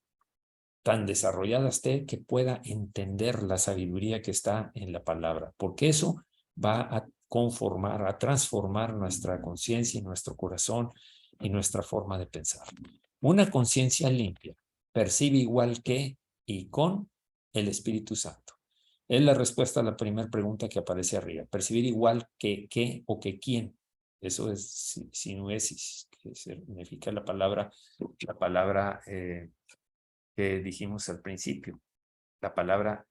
tan desarrollada esté, que pueda entender la sabiduría que está en la palabra, porque eso va a conformar, a transformar nuestra conciencia y nuestro corazón y nuestra forma de pensar. Una conciencia limpia percibe igual que y con el Espíritu Santo. Es la respuesta a la primera pregunta que aparece arriba. Percibir igual que qué o que quién. Eso es sinuesis, que significa la palabra que dijimos al principio. La palabra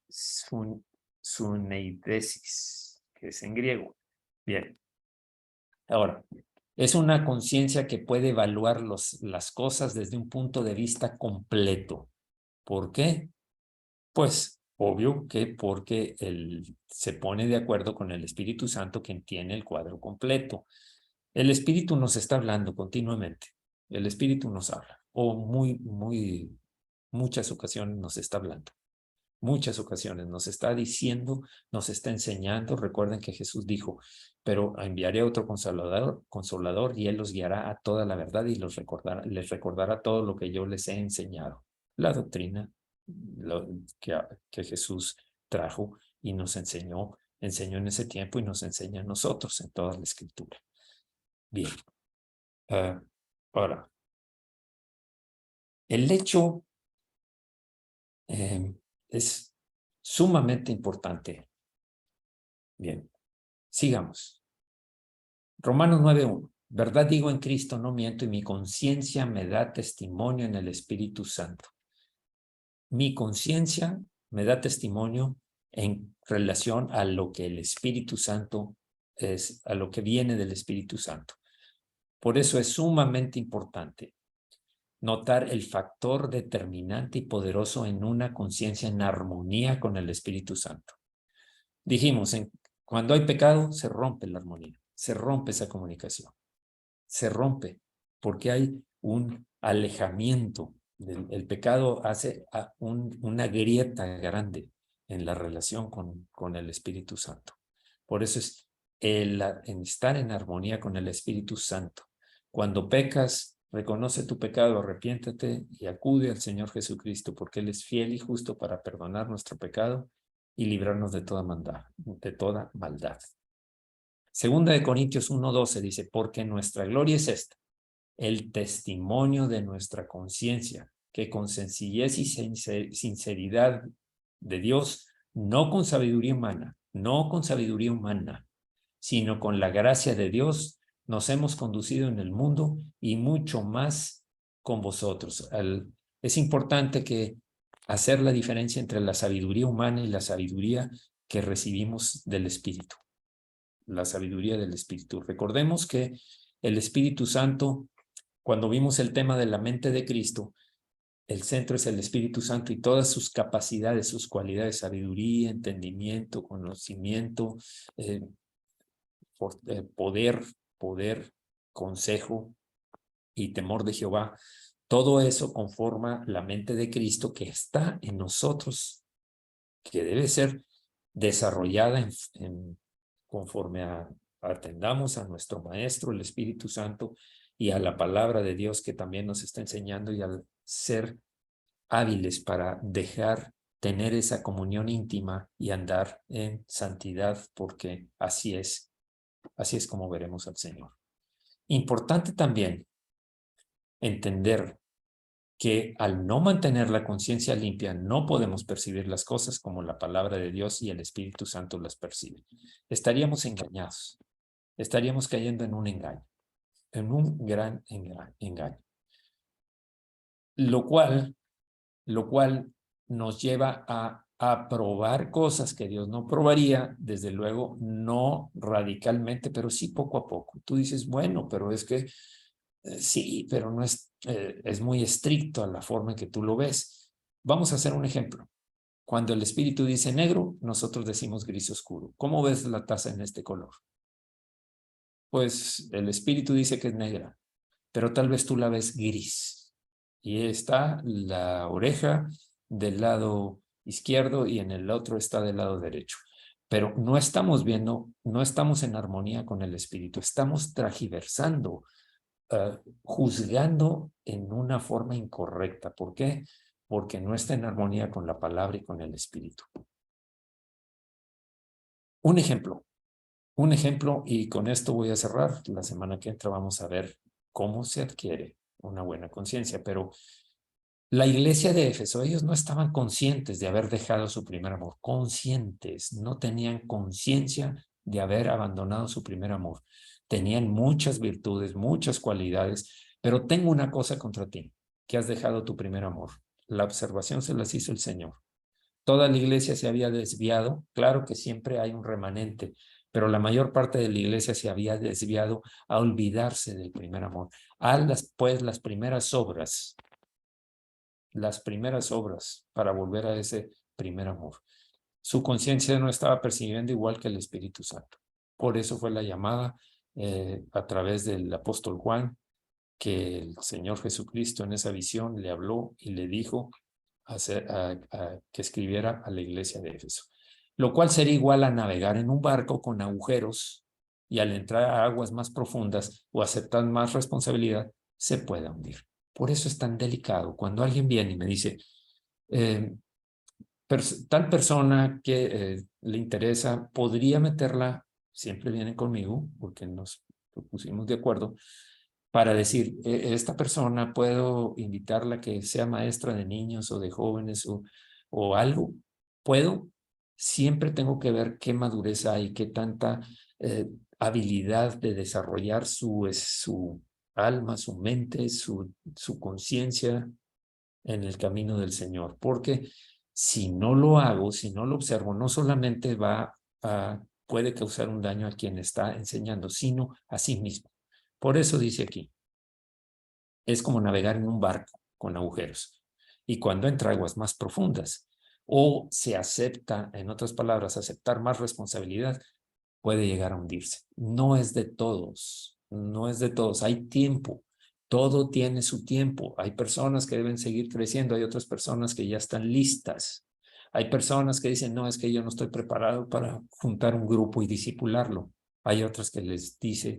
suneidesis, que es en griego. Bien. Ahora, es una conciencia que puede evaluar las cosas desde un punto de vista completo. ¿Por qué? Pues obvio que porque él se pone de acuerdo con el Espíritu Santo, quien tiene el cuadro completo. El Espíritu nos está hablando continuamente. El Espíritu nos habla, o muchas ocasiones nos está hablando. Muchas ocasiones nos está diciendo, nos está enseñando. Recuerden que Jesús dijo, pero enviaré otro consolador y él los guiará a toda la verdad y les recordará todo lo que yo les he enseñado. La doctrina que Jesús trajo y nos enseñó en ese tiempo y nos enseña a nosotros en toda la escritura. Bien. Ahora, el hecho es sumamente importante. Bien, sigamos. Romanos 9:1. Verdad digo en Cristo, no miento, y mi conciencia me da testimonio en el Espíritu Santo. Mi conciencia me da testimonio en relación a lo que el Espíritu Santo es, a lo que viene del Espíritu Santo. Por eso es sumamente importante notar el factor determinante y poderoso en una conciencia en armonía con el Espíritu Santo. Dijimos, cuando hay pecado, se rompe la armonía, se rompe esa comunicación, se rompe porque hay un alejamiento. El pecado hace una grieta grande en la relación con el Espíritu Santo. Por eso es en estar en armonía con el Espíritu Santo. Cuando pecas, reconoce tu pecado, arrepiéntate y acude al Señor Jesucristo, porque Él es fiel y justo para perdonar nuestro pecado y librarnos de toda maldad. Segunda de Corintios 1:12 dice, porque nuestra gloria es esta, el testimonio de nuestra conciencia, que con sencillez y sinceridad de Dios, no con sabiduría humana, sino con la gracia de Dios, nos hemos conducido en el mundo y mucho más con vosotros. Es importante hacer la diferencia entre la sabiduría humana y la sabiduría que recibimos del Espíritu. La sabiduría del Espíritu. Recordemos que el Espíritu Santo, cuando vimos el tema de la mente de Cristo, el centro es el Espíritu Santo y todas sus capacidades, sus cualidades, sabiduría, entendimiento, conocimiento, poder, consejo y temor de Jehová. Todo eso conforma la mente de Cristo que está en nosotros, que debe ser desarrollada conforme atendamos a nuestro Maestro, el Espíritu Santo, y a la palabra de Dios que también nos está enseñando, y al ser hábiles para tener esa comunión íntima y andar en santidad, porque así es como veremos al Señor. Importante también entender que al no mantener la conciencia limpia, no podemos percibir las cosas como la palabra de Dios y el Espíritu Santo las percibe. Estaríamos engañados, estaríamos cayendo en un engaño, en un gran engaño. Lo cual nos lleva a aprobar cosas que Dios no probaría, desde luego, no radicalmente, pero sí poco a poco. Tú dices, bueno, pero es que sí, pero no es muy estricto a la forma en que tú lo ves. Vamos a hacer un ejemplo. Cuando el Espíritu dice negro, nosotros decimos gris oscuro. ¿Cómo ves la taza en este color? Pues el Espíritu dice que es negra, pero tal vez tú la ves gris. Y está la oreja del lado izquierdo y en el otro está del lado derecho. Pero no estamos viendo, no estamos en armonía con el Espíritu. Estamos tergiversando, juzgando en una forma incorrecta. ¿Por qué? Porque no está en armonía con la palabra y con el Espíritu. Un ejemplo, y con esto voy a cerrar. La semana que entra vamos a ver cómo se adquiere una buena conciencia, pero La iglesia de Éfeso, ellos no estaban conscientes de haber dejado su primer amor, conscientes, no tenían conciencia de haber abandonado su primer amor. Tenían muchas virtudes, muchas cualidades, pero tengo una cosa contra ti, que has dejado tu primer amor. La observación se las hizo el Señor. Toda la iglesia se había desviado, claro que siempre hay un remanente, pero la mayor parte de la iglesia se había desviado a olvidarse del primer amor. Pues las primeras obras para volver a ese primer amor. Su conciencia no estaba percibiendo igual que el Espíritu Santo. Por eso fue la llamada a través del apóstol Juan, que el Señor Jesucristo en esa visión le habló y le dijo que escribiera a la iglesia de Éfeso. Lo cual sería igual a navegar en un barco con agujeros y al entrar a aguas más profundas o aceptar más responsabilidad, se puede hundir. Por eso es tan delicado. Cuando alguien viene y me dice, eh, tal persona que le interesa, podría meterla, siempre vienen conmigo, porque nos pusimos de acuerdo, para decir, esta persona puedo invitarla a que sea maestra de niños o de jóvenes o algo. ¿Puedo? Siempre tengo que ver qué madurez hay, qué tanta habilidad de desarrollar su alma, su mente, su conciencia en el camino del Señor. Porque si no lo hago, si no lo observo, no solamente puede causar un daño a quien está enseñando, sino a sí mismo. Por eso dice aquí, es como navegar en un barco con agujeros. Y cuando entra aguas más profundas o se acepta, en otras palabras, aceptar más responsabilidad, puede llegar a hundirse. No es de todos, no es de todos. Hay tiempo, todo tiene su tiempo. Hay personas que deben seguir creciendo, hay otras personas que ya están listas. Hay personas que dicen, no, es que yo no estoy preparado para juntar un grupo y disipularlo. Hay otras que les dice,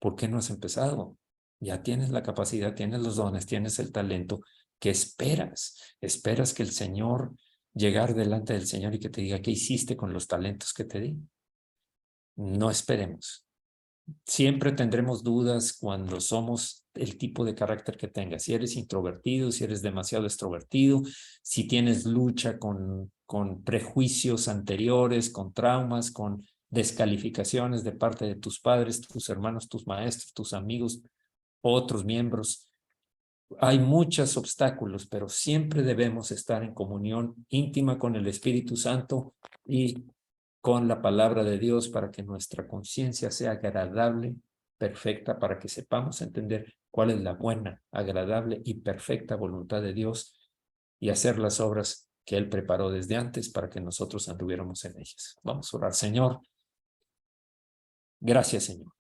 ¿por qué no has empezado? Ya tienes la capacidad, tienes los dones, tienes el talento. ¿Qué esperas? Esperas que el Señor, llegar delante del Señor y que te diga, ¿qué hiciste con los talentos que te di? No esperemos. Siempre tendremos dudas cuando somos el tipo de carácter que tengas. Si eres introvertido, si eres demasiado extrovertido, si tienes lucha con prejuicios anteriores, con traumas, con descalificaciones de parte de tus padres, tus hermanos, tus maestros, tus amigos, otros miembros. Hay muchos obstáculos, pero siempre debemos estar en comunión íntima con el Espíritu Santo y con la palabra de Dios para que nuestra conciencia sea agradable, perfecta, para que sepamos entender cuál es la buena, agradable y perfecta voluntad de Dios y hacer las obras que Él preparó desde antes para que nosotros anduviéramos en ellas. Vamos a orar. Señor, gracias, Señor.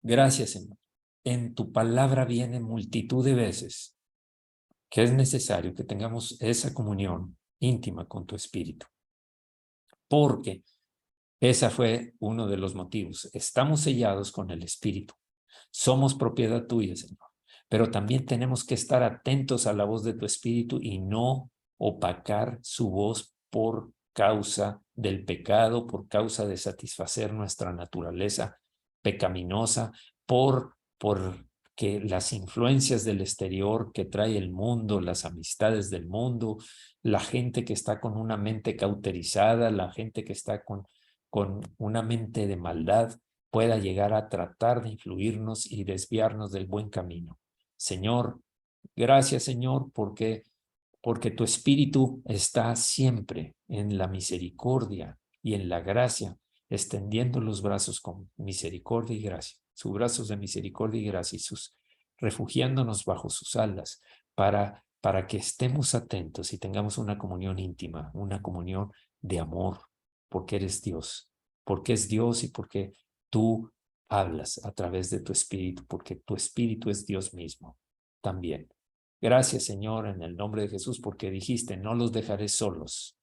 Gracias, Señor. En tu palabra viene multitud de veces que es necesario que tengamos esa comunión íntima con tu Espíritu, porque ese fue uno de los motivos. Estamos sellados con el Espíritu. Somos propiedad tuya, Señor. Pero también tenemos que estar atentos a la voz de tu Espíritu y no opacar su voz por causa del pecado, por causa de satisfacer nuestra naturaleza pecaminosa, porque las influencias del exterior que trae el mundo, las amistades del mundo, la gente que está con una mente cauterizada, la gente que está con una mente de maldad, pueda llegar a tratar de influirnos y desviarnos del buen camino. Señor, gracias, Señor, porque tu Espíritu está siempre en la misericordia y en la gracia, extendiendo los brazos con misericordia y gracia, sus brazos de misericordia y gracia, y refugiándonos bajo sus alas para que estemos atentos y tengamos una comunión íntima, una comunión de amor, porque eres Dios, porque es Dios y porque tú hablas a través de tu Espíritu, porque tu Espíritu es Dios mismo también. Gracias, Señor, en el nombre de Jesús, porque dijiste, no los dejaré solos,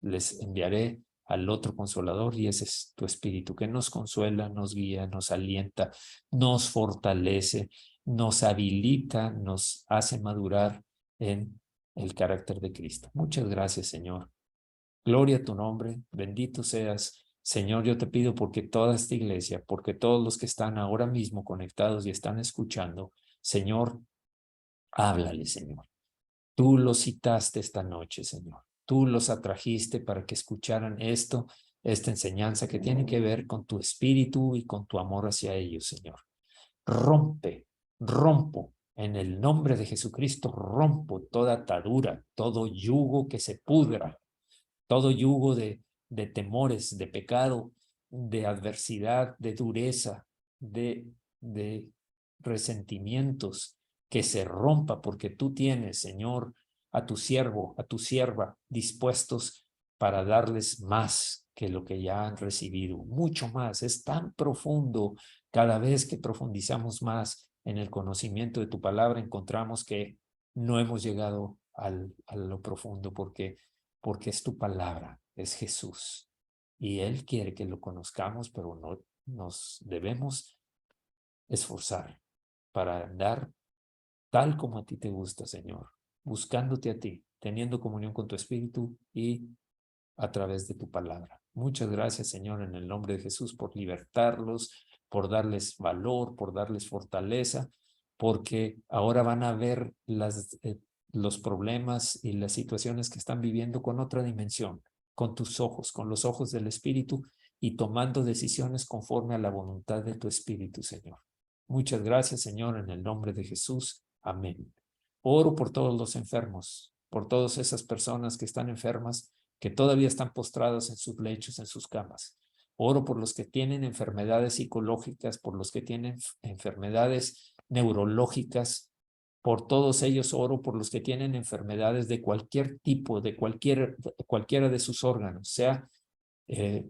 les enviaré al otro consolador y ese es tu Espíritu, que nos consuela, nos guía, nos alienta, nos fortalece, nos habilita, nos hace madurar en el carácter de Cristo. Muchas gracias, Señor. Gloria a tu nombre, bendito seas. Señor, yo te pido porque toda esta iglesia, porque todos los que están ahora mismo conectados y están escuchando, Señor, háblale, Señor. Tú los citaste esta noche, Señor. Tú los atrajiste para que escucharan esta enseñanza que tiene que ver con tu espíritu y con tu amor hacia ellos, Señor. Rompo en el nombre de Jesucristo, rompo toda atadura, todo yugo que se pudra, todo yugo de temores, de pecado, de adversidad, de dureza, de resentimientos, que se rompa, porque tú tienes, Señor, a tu siervo, a tu sierva, dispuestos para darles más que lo que ya han recibido, mucho más. Es tan profundo. Cada vez que profundizamos más en el conocimiento de tu palabra, encontramos que no hemos llegado a lo profundo, porque es tu palabra, es Jesús. Y Él quiere que lo conozcamos, pero no nos debemos esforzar para andar tal como a ti te gusta, Señor, buscándote a ti, teniendo comunión con tu Espíritu y a través de tu palabra. Muchas gracias, Señor, en el nombre de Jesús, por libertarlos, por darles valor, por darles fortaleza, porque ahora van a ver los problemas y las situaciones que están viviendo con otra dimensión, con tus ojos, con los ojos del Espíritu, y tomando decisiones conforme a la voluntad de tu Espíritu, Señor. Muchas gracias, Señor, en el nombre de Jesús. Amén. Oro por todos los enfermos, por todas esas personas que están enfermas, que todavía están postrados en sus lechos, en sus camas. Oro por los que tienen enfermedades psicológicas, por los que tienen enfermedades neurológicas, por todos ellos oro, por los que tienen enfermedades de cualquier tipo, de cualquiera de sus órganos, sea de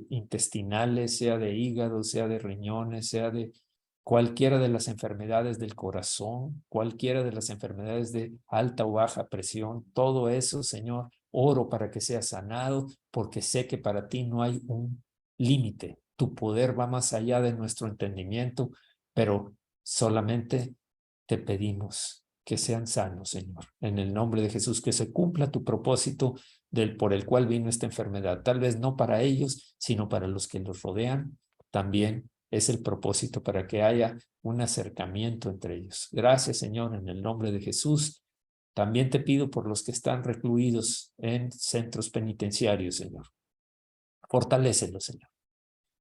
intestinales, sea de hígado, sea de riñones, sea de cualquiera de las enfermedades del corazón, cualquiera de las enfermedades de alta o baja presión, todo eso, Señor, oro para que sea sanado, porque sé que para ti no hay un límite. Tu poder va más allá de nuestro entendimiento, pero solamente te pedimos que sean sanos, Señor. En el nombre de Jesús, que se cumpla tu propósito por el cual vino esta enfermedad. Tal vez no para ellos, sino para los que los rodean. También es el propósito para que haya un acercamiento entre ellos. Gracias, Señor, en el nombre de Jesús. También te pido por los que están recluidos en centros penitenciarios, Señor. Fortalécelos, Señor.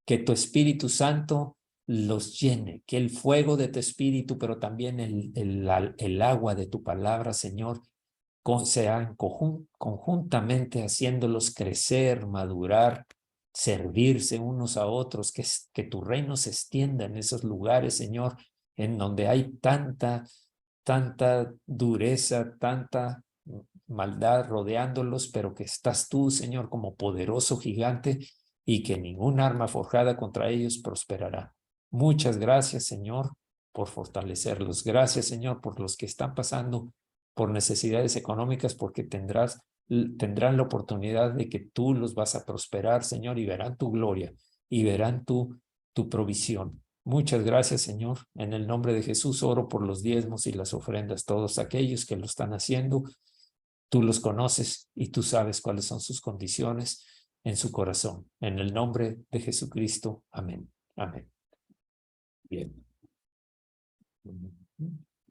Que tu Espíritu Santo los llene, que el fuego de tu Espíritu, pero también el agua de tu palabra, Señor, sean conjuntamente haciéndolos crecer, madurar, servirse unos a otros, que tu reino se extienda en esos lugares, Señor, en donde hay tanta dureza, tanta maldad rodeándolos, pero que estás tú, Señor, como poderoso gigante, y que ningún arma forjada contra ellos prosperará. Muchas gracias, Señor, por fortalecerlos. Gracias, Señor, por los que están pasando por necesidades económicas, porque tendrán la oportunidad de que tú los vas a prosperar, Señor, y verán tu gloria y verán tu provisión. Muchas gracias, Señor. En el nombre de Jesús oro por los diezmos y las ofrendas, todos aquellos que lo están haciendo. Tú los conoces y tú sabes cuáles son sus condiciones en su corazón. En el nombre de Jesucristo. Amén. Amén. Bien.